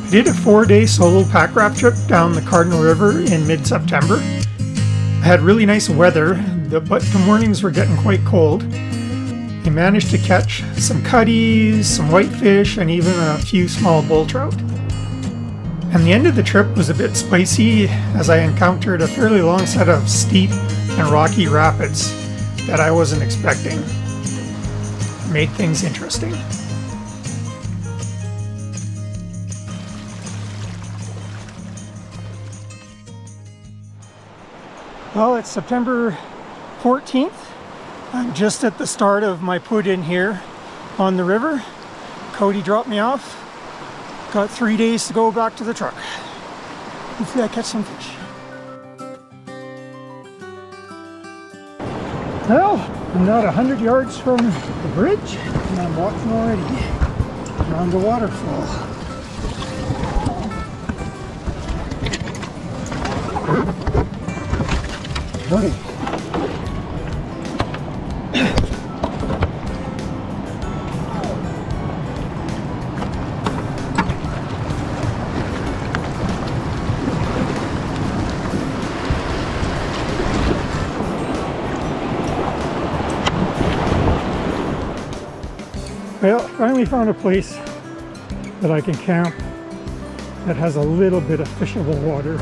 I did a 4-day solo pack raft trip down the Cardinal River in mid-September. I had really nice weather, but the mornings were getting quite cold. I managed to catch some cutties, some whitefish, and even a few small bull trout. And the end of the trip was a bit spicy as I encountered a fairly long set of steep and rocky rapids that I wasn't expecting. It made things interesting. Well, it's September 14th. I'm just at the start of my put-in here on the river. Cody dropped me off. Got 3 days to go back to the truck. Hopefully I catch some fish. Well, I'm not 100 yards from the bridge, and I'm walking already around the waterfall. Okay. Well, finally found a place that I can camp that has a little bit of fishable water.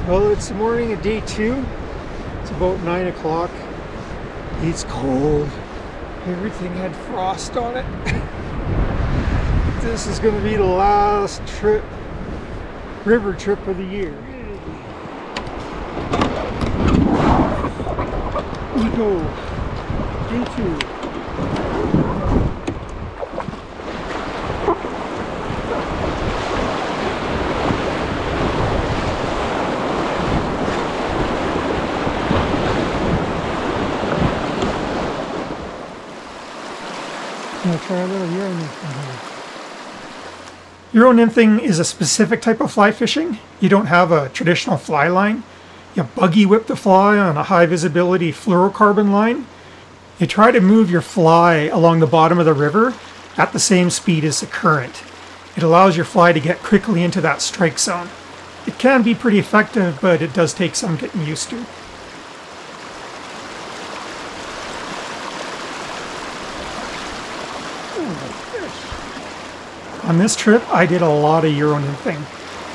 Well, it's the morning of day 2. It's about 9 o'clock. It's cold. Everything had frost on it. This is going to be the last trip, river trip of the year. Here we go. Day 2. I'm going to try a little Euro nymphing here. Euro nymphing is a specific type of fly fishing. You don't have a traditional fly line. You buggy whip the fly on a high visibility fluorocarbon line. You try to move your fly along the bottom of the river at the same speed as the current. It allows your fly to get quickly into that strike zone. It can be pretty effective, but it does take some getting used to. On this trip, I did a lot of Euro nymphing.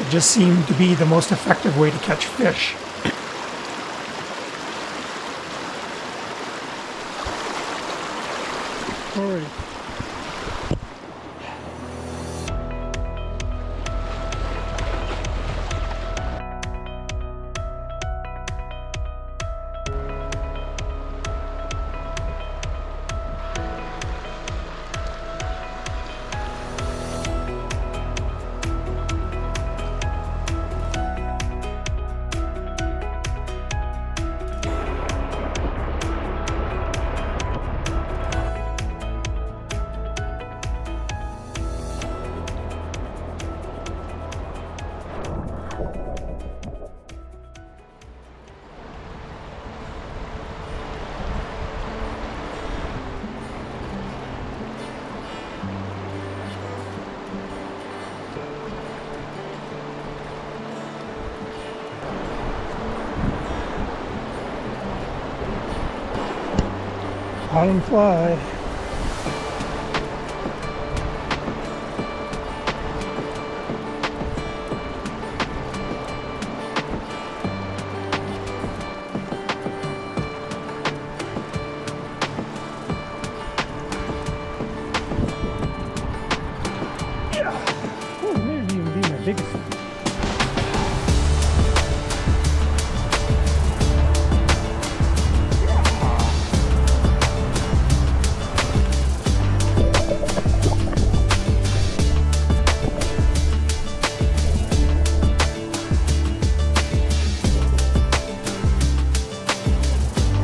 It just seemed to be the most effective way to catch fish. Alright. Bottom fly. Yeah. Oh, maybe even be my biggest one.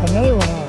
Another one on.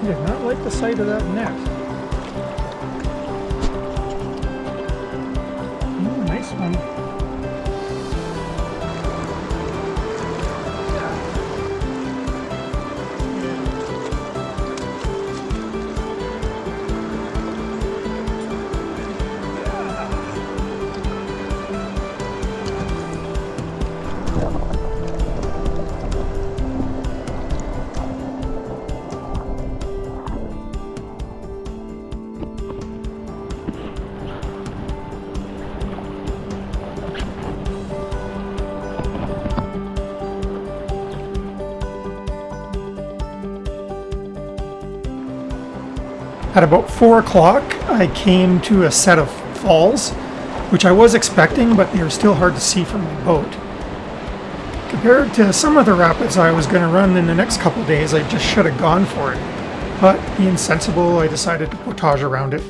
Did not like the sight of that net. Ooh, nice one. At about 4 o'clock, I came to a set of falls, which I was expecting, but they were still hard to see from my boat. Compared to some of the rapids I was going to run in the next couple days, I just should have gone for it. But being sensible, I decided to portage around it.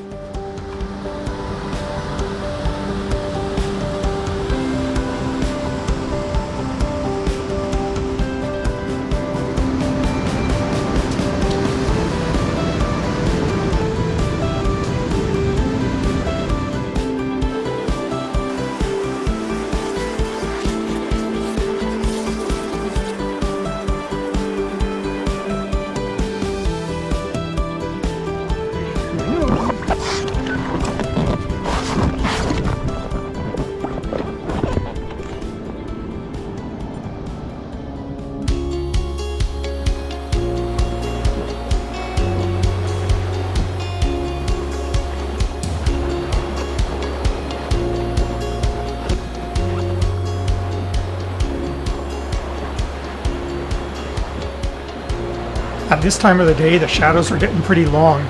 At this time of the day, the shadows were getting pretty long,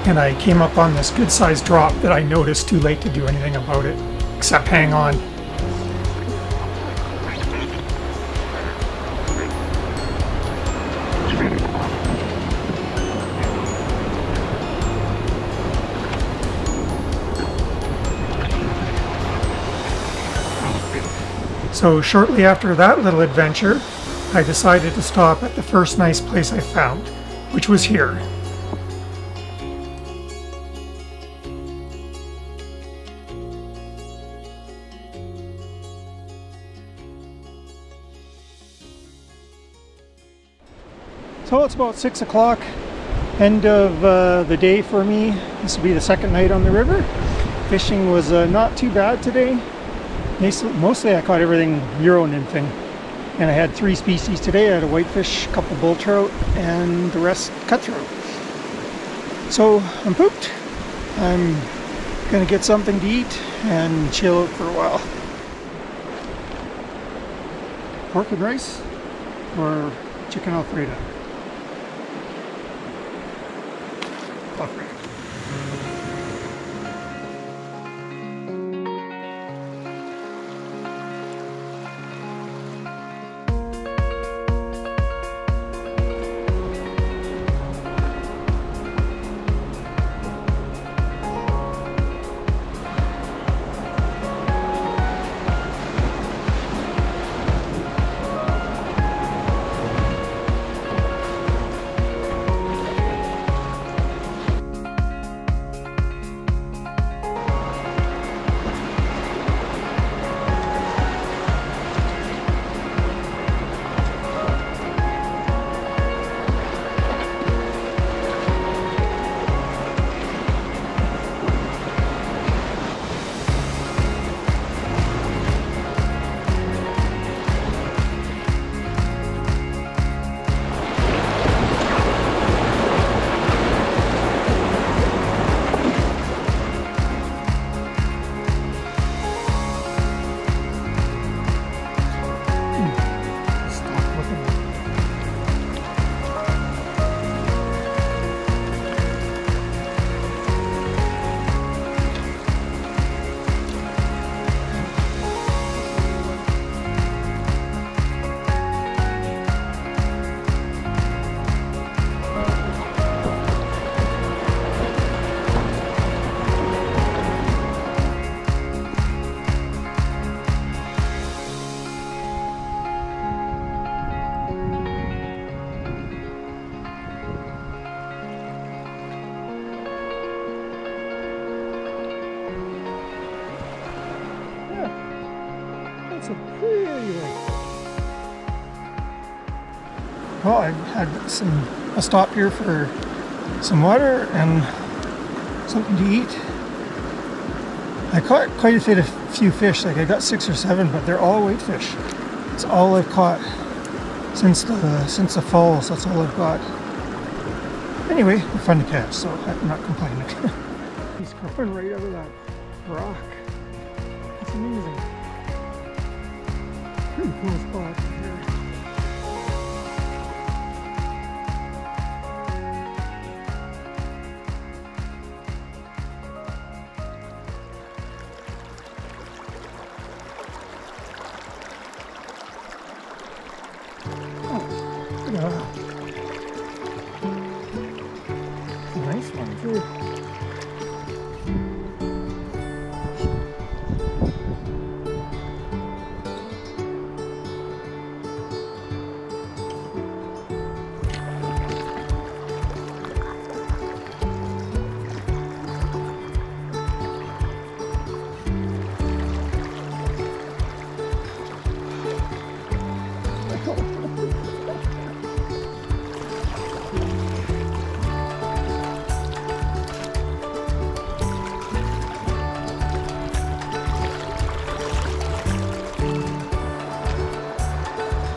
and I came up on this good-sized drop that I noticed too late to do anything about it, except hang on. So shortly after that little adventure, I decided to stop at the first nice place I found, which was here. So it's about 6 o'clock, end of the day for me. This will be the second night on the river. Fishing was not too bad today. Mostly I caught everything Euro nymphing. And I had 3 species today. I had a whitefish, a couple bull trout, and the rest cutthroat. So I'm pooped. I'm gonna get something to eat and chill out for a while. Pork and rice or chicken alfredo? Alfredo. It's a pretty lake. Well, I had a stop here for some water and something to eat. I caught quite a few fish, like I got 6 or 7, but they're all whitefish. It's all I've caught since the falls. That's all I've got. Anyway, they're fun to catch, so I'm not complaining. He's coming right out of that rock. It's amazing. Pretty cool spot here. Yeah. It's a nice one too.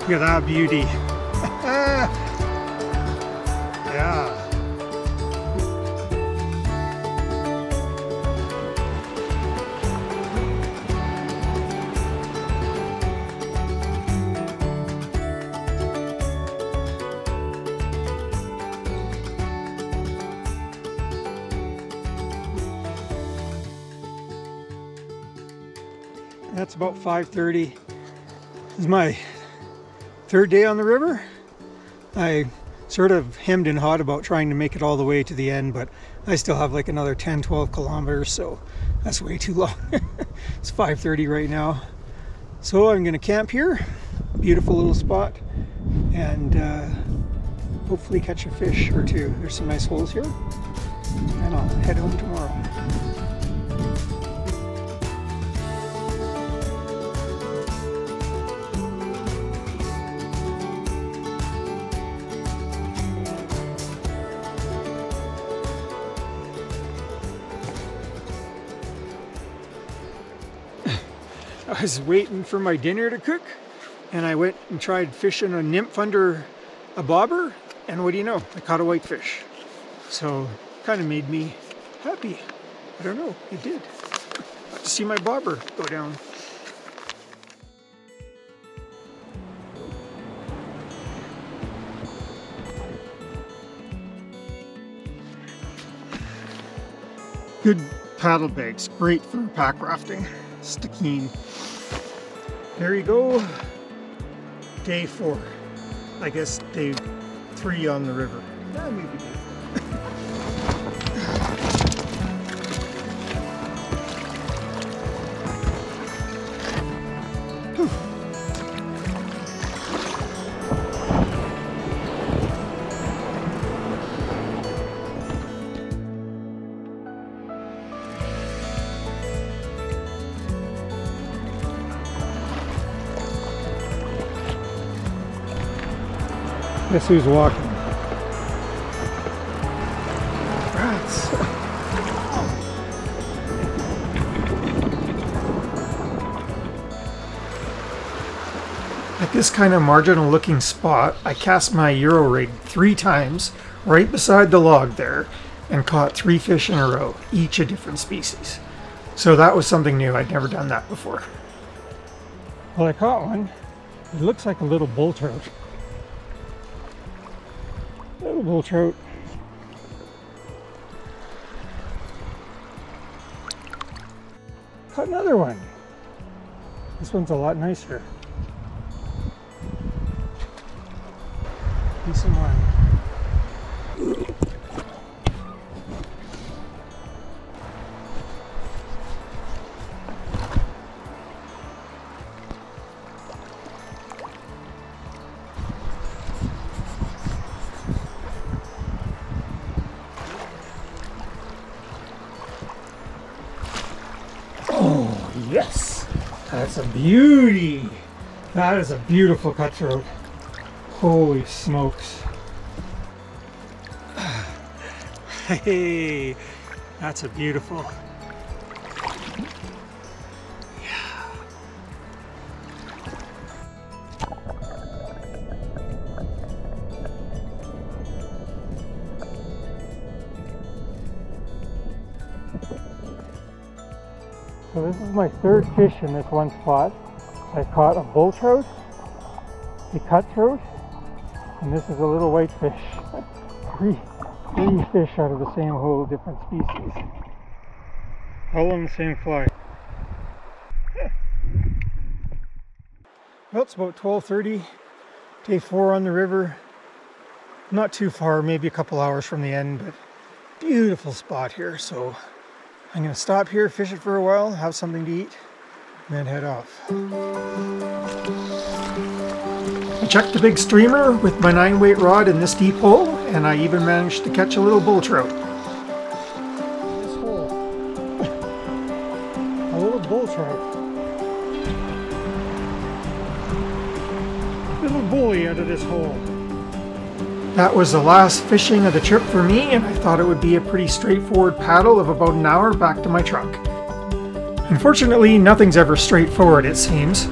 Look at that beauty. Yeah. That's about 5:30. This is my third day on the river. I sort of hemmed and hawed about trying to make it all the way to the end, but I still have like another 10-12 kilometers, so that's way too long. It's 5:30 right now. So I'm gonna camp here. Beautiful little spot, and hopefully catch a fish or two. There's some nice holes here, and I'll head home tomorrow. I was waiting for my dinner to cook, and I went and tried fishing a nymph under a bobber, and what do you know, I caught a whitefish. So kind of made me happy. I don't know, it did. Got to see my bobber go down. Good paddle bags, great for pack rafting. Sticking. There you go. Day 4. I guess day 3 on the river. Maybe day 4. Guess who's walking? Rats. At this kind of marginal looking spot, I cast my Euro rig 3 times right beside the log there and caught 3 fish in a row, each a different species. So that was something new. I'd never done that before. Well, I caught one. It looks like a little bull trout. Little bull trout. Caught another one. This one's a lot nicer. Decent one. Yes, that's That's a beauty. That is a beautiful cutthroat. Holy smokes. Hey, that's a beautiful. So this is my third fish in this one spot. I caught a bull trout, a cutthroat, and this is a little whitefish. Three fish out of the same hole, different species. All on the same fly. Well, it's about 12:30, day 4 on the river. Not too far, maybe a couple hours from the end, but beautiful spot here. So I'm going to stop here, fish it for a while, have something to eat, and then head off. I checked the big streamer with my 9-weight rod in this deep hole, and I even managed to catch a little bull trout. This hole. A little bull trout. Little bully out of this hole. That was the last fishing of the trip for me, and I thought it would be a pretty straightforward paddle of about an hour back to my truck. Unfortunately, nothing's ever straightforward, it seems,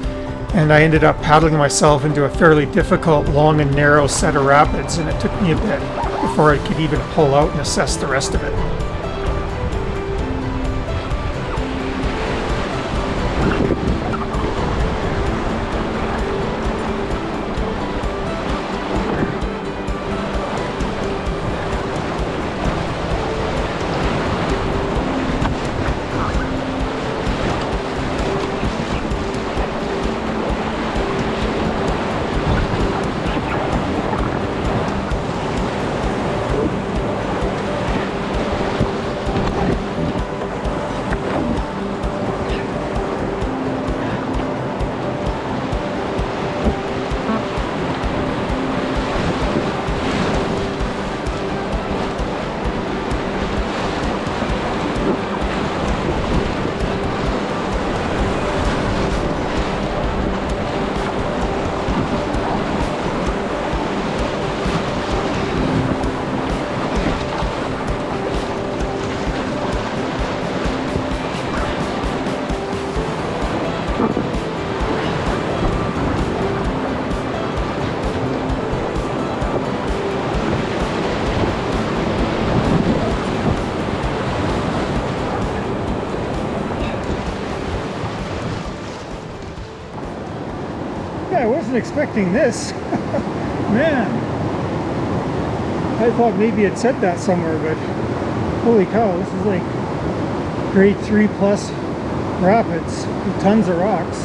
and I ended up paddling myself into a fairly difficult long and narrow set of rapids, and it took me a bit before I could even pull out and assess the rest of it. I wasn't expecting this. Man, I thought maybe it said that somewhere, but holy cow, this is like grade 3 plus rapids with tons of rocks.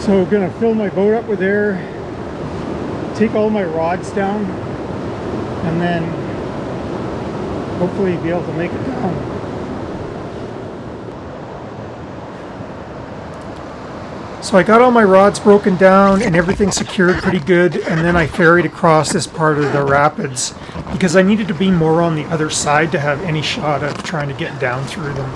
So I'm gonna fill my boat up with air, take all my rods down, and then hopefully be able to make it down. So I got all my rods broken down and everything secured pretty good, and then I ferried across this part of the rapids because I needed to be more on the other side to have any shot of trying to get down through them.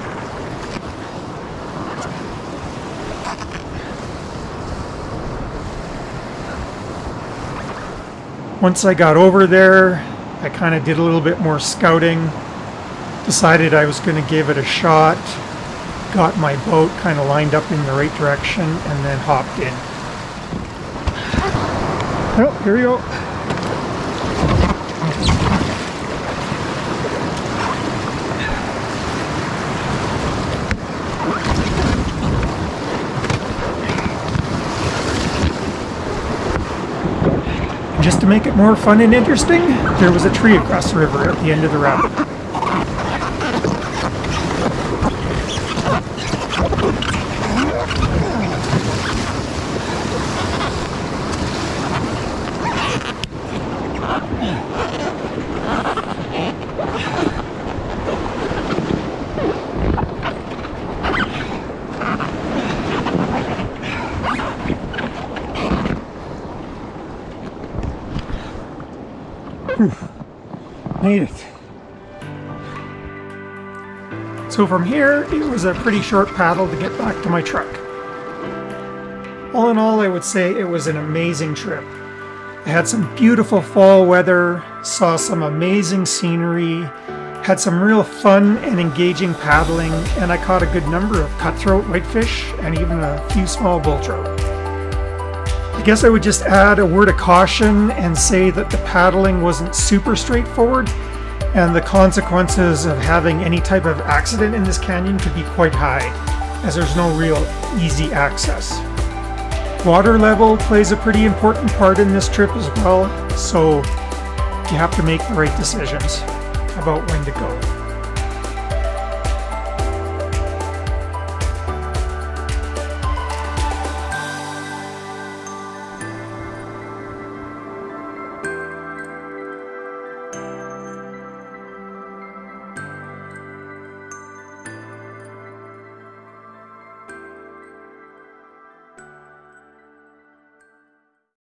Once I got over there, I kind of did a little bit more scouting, decided I was going to give it a shot. Got my boat kind of lined up in the right direction and then hopped in. Oh, here we go. Just to make it more fun and interesting, there was a tree across the river at the end of the rapid. Made it. So from here, it was a pretty short paddle to get back to my truck. All in all, I would say it was an amazing trip. I had some beautiful fall weather, saw some amazing scenery, had some real fun and engaging paddling, and I caught a good number of cutthroat whitefish and even a few small bull trout. I guess I would just add a word of caution and say that the paddling wasn't super straightforward, and the consequences of having any type of accident in this canyon could be quite high, as there's no real easy access. Water level plays a pretty important part in this trip as well, so you have to make the right decisions about when to go.